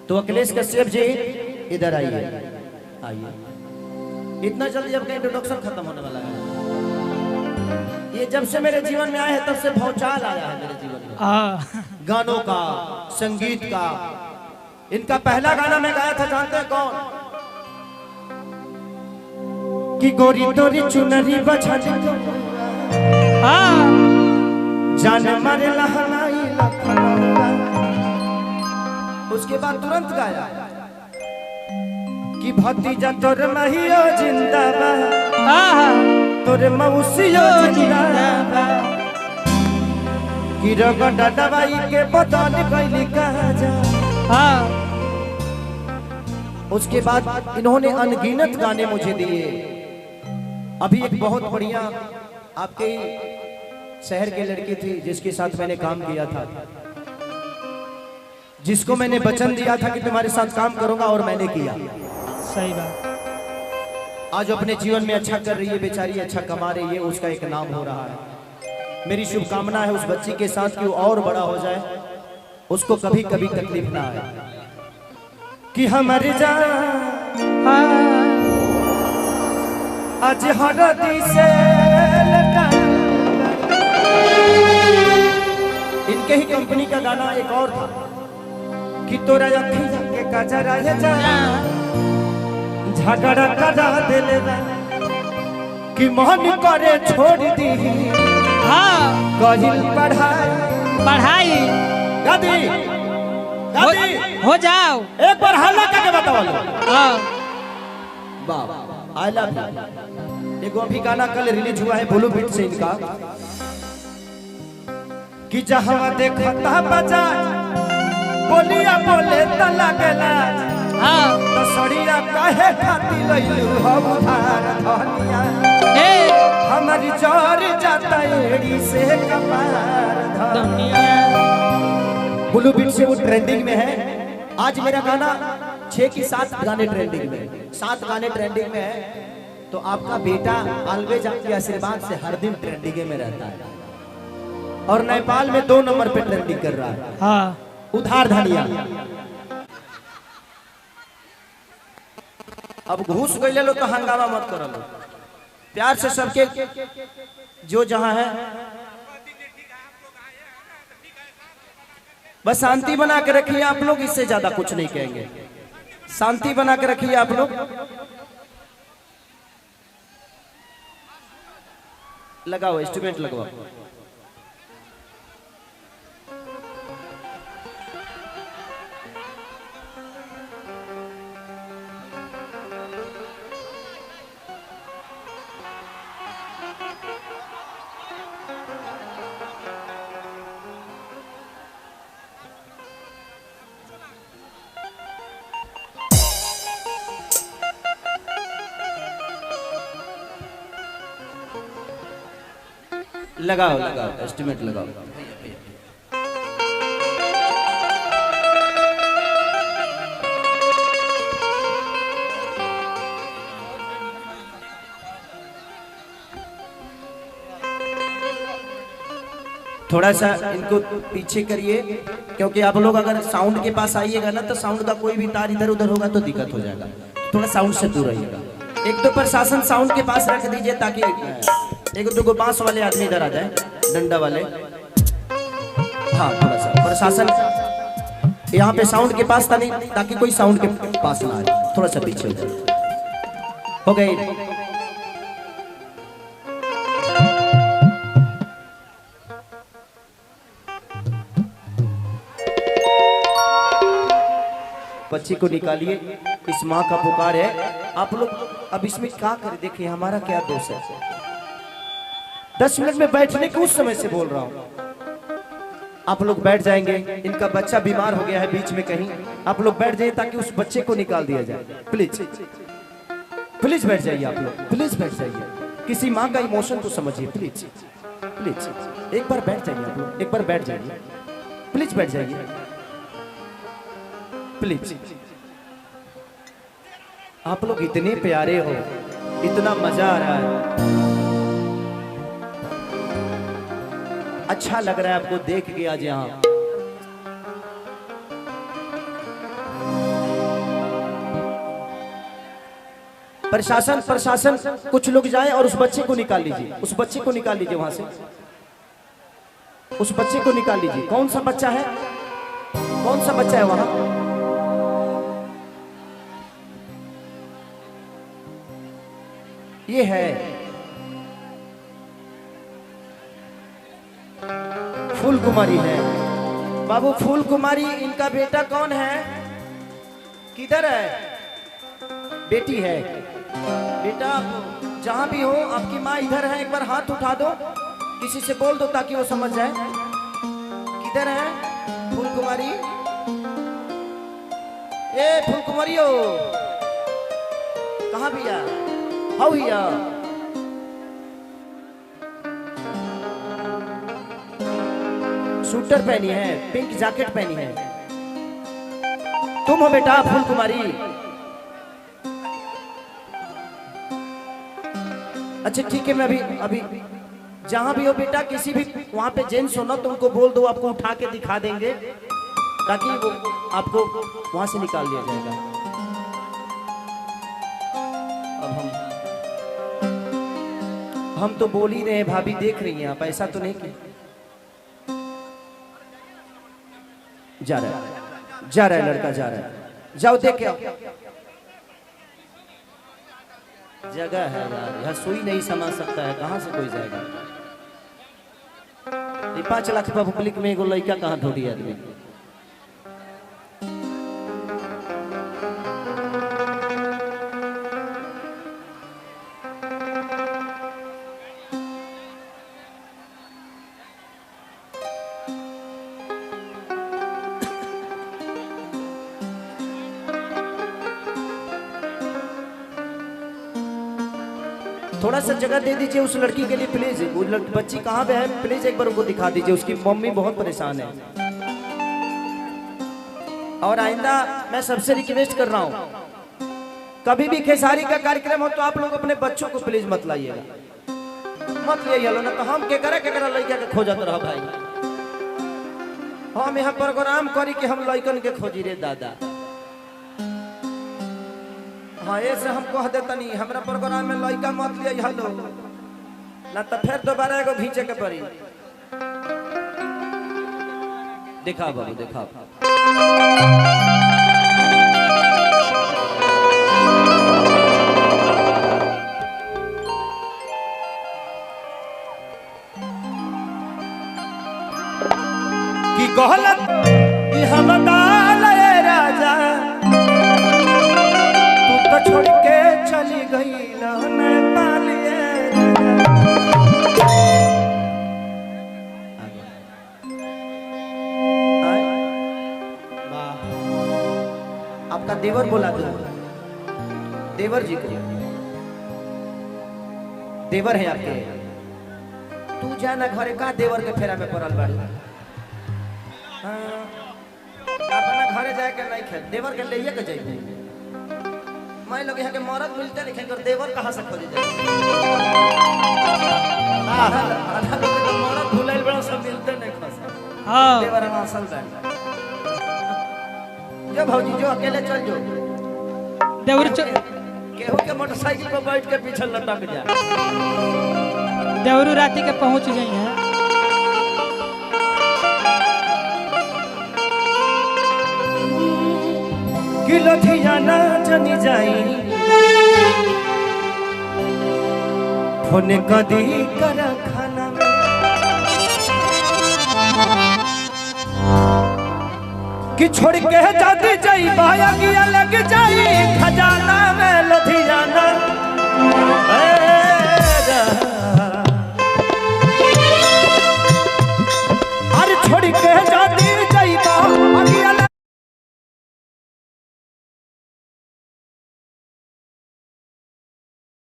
तो अखिलेश कश्यप जी इधर आइए, आइए। इतना जल्दी आपका इंट्रोडक्शन खत्म होने वाला है। ये जब से मेरे जीवन में आए हैं तब से भौचाल आया है मेरे जीवन में, गानों का, संगीत का। इनका पहला गाना मैं गाया था, जानते हैं कौन? कि गोरी तोरी चुनरी बछा जान मारे लहनाई लखनऊआ। उसके बाद तुरंत गाया कि भतीजा तोर महियो जिंदाबाद, तोर मौसियो जिंदाबाद, कि रगड़ा दवाई के बदल कैली काजा। उसके बाद इन्होंने अनगिनत गाने मुझे दिए। अभी एक बहुत बढ़िया आपके शहर की लड़की थी जिसके साथ मैंने काम किया था, जिसको मैंने वचन दिया था कि तुम्हारे साथ काम करूंगा, और मैंने किया। सही बात। आज अपने जीवन में अच्छा कर रही है बेचारी, अच्छा कमा रही है, उसका एक नाम हो रहा है। मेरी शुभकामना है उस बच्ची के साथ कि वो और बड़ा हो जाए, उसको कभी कभी तकलीफ ना आए। कि हमारे जान आज हरदी से इनके ही कंपनी का गाना एक और था कि तोरा अखिया के कजरा है झगड़ा करा देले कि मन करे छोड़ दी कहिल पढ़ाई गादी हो जाओ। एक बार हल्ला करके बताओ। वाह, आई लव यू। एक अभी गाना कल रिलीज हुआ है ब्लू बीट से इनका, कि जहां देखता बजा बोलिया बोले त लागला, तो सड़िया काहे खाती लइलू हम धार धनिया, हमारी जोर जाता एड़ी से कपार धनिया। ब्लू बीट से वो ट्रेंडिंग में है। आज मेरा गाना 6 की 7 गाने ट्रेंडिंग में, 7 गाने ट्रेंडिंग में है। तो आपका बेटा ऑलवेज आपके आशीर्वाद से हर दिन ट्रेंडिंग में रहता है, और नेपाल में 2 नंबर पे ट्रेंडिंग कर रहा है। हाँ। उधार धनिया। अब घूस गए लो तो हंगामा मत करो लो, प्यार से सबके जो जहां है बस शांति बना के रखिए आप लोग, इससे ज्यादा कुछ नहीं कहेंगे। शांति बना के रखिए आप लोग। लगाओ इंस्ट्रूमेंट लगवाओ। लगाओ लगाओ एस्टिमेट लगाओ। थोड़ा सा इनको पीछे करिए, क्योंकि आप लोग अगर साउंड के पास आइएगा ना तो साउंड का कोई भी तार इधर उधर होगा तो दिक्कत हो जाएगा। थोड़ा साउंड से दूर रहिएगा। एक तो प्रशासन साउंड के पास रख दीजिए ताकि एक दो बांस वाले आदमी इधर आ जाए, डंडा वाले। हाँ, थोड़ा सा प्रशासन यहाँ पे साउंड के पास था नहीं, ताकि कोई साउंड के पास ना आए। थोड़ा सा पीछे हो जाए। हो गई। बच्ची को निकालिए, इस माँ का पुकार है। आप लोग अब इसमें क्या करें, देखिए हमारा क्या दोष है। 10 मिनट में बैठने के उस समय से बोल रहा हूँ, आप लोग बैठ जाएंगे। इनका बच्चा बीमार हो गया है बीच में कहीं, आप लोग बैठ जाइए ताकि उस बच्चे को निकाल दिया जाए। प्लीज प्लीज बैठ जाइए, आप लोग प्लीज बैठ जाइए। किसी माँ का इमोशन तो समझिए। प्लीज प्लीज एक बार बैठ जाइए, आप लोग एक बार बैठ जाइए। प्लीज बैठ जाइए, प्लीज। आप लोग इतने प्यारे हो, इतना मजा आ रहा है, अच्छा लग रहा है आपको देख के आज यहाँ। प्रशासन प्रशासन कुछ लोग जाए और उस बच्चे को निकाल लीजिए, उस बच्चे को निकाल लीजिए वहां से, उस बच्चे को निकाल लीजिए। कौन सा बच्चा है, कौन सा बच्चा है वहां? ये है फूल कुमारी है बाबू, फूल कुमारी। इनका बेटा कौन है, किधर है? बेटी है। बेटा जहां भी हो, आपकी माँ इधर है, एक बार हाथ उठा दो, किसी से बोल दो ताकि वो समझ जाए। किधर है फूल कुमारी? ए फूल कुमारी हो, कहाँ भैया? हाउ भैया? शूटर पहनी है, पिंक जैकेट पहनी है। तुम हो बेटा फूल कुमारी? अच्छा ठीक है, मैं अभी जहां भी हो बेटा, किसी भी वहां पे जेंट्स हो ना, तुमको बोल दो, आपको उठा के दिखा देंगे ताकि वो आपको वहां से निकाल दिया जाएगा। अब हम तो बोल ही रहे हैं, भाभी देख रही हैं आप, ऐसा तो नहीं कि जा रहा है लड़का जा रहा है, जाओ देख के आओ। जगह है यार, यह सुई नहीं समा सकता है, कहां से कोई जाएगा? 5 लाख पब्लिक में एगो लड़का कहां ढूंढी आदमी? थोड़ा सा जगह दे दीजिए उस लड़की के लिए प्लीज। वो बच्ची कहाँ पे है, प्लीज एक बार उनको दिखा दीजिए, उसकी मम्मी बहुत परेशान है। और आइंदा मैं सबसे रिक्वेस्ट कर रहा हूँ, कभी भी खेसारी का कार्यक्रम हो तो आप लोग अपने बच्चों को प्लीज मत लाइएगा, मत ले ना तो हम के करा लड़का के खोजत रह भाई। हम यहाँ प्रोग्राम करी कि हम लड़कन के खोजी रे दादा। हाँ ऐसे हम कह देता नहीं, हमारा प्रोग्राम में लड़का मत ले हलो ना तो फिर दोबारा एगो घींचे के पड़ी। देखा बाबू देखा, कि कहलत कि हम डाल राजा तू तो छोड़ के चली गई नेपाल। आपका देवर बोला दो, देवर जी को, देवर है आपके, तू जाना घरे का देवर के फेरा में पड़ल बाड़ी। अपना घरे जाए के नहीं खेल, देवर के ले के जाइए। मैं लोग यहाँ के मरद मिलते नहीं, कर देवर कहाँ से खोजे जाए? मरद भूल बड़ा सब मिलते नहीं खस। हाँ देवर असल बैठ जो भौजी जो अकेले चल जो, देवर केहू के मोटरसाइकिल पर बैठ के पीछे लटक जा। देवरू राती के पहुंच गई है। लुधियाना जनी जाई फोन कदी कर खाना में, कि छोड़ के जाती जाई बाया किया लग जाई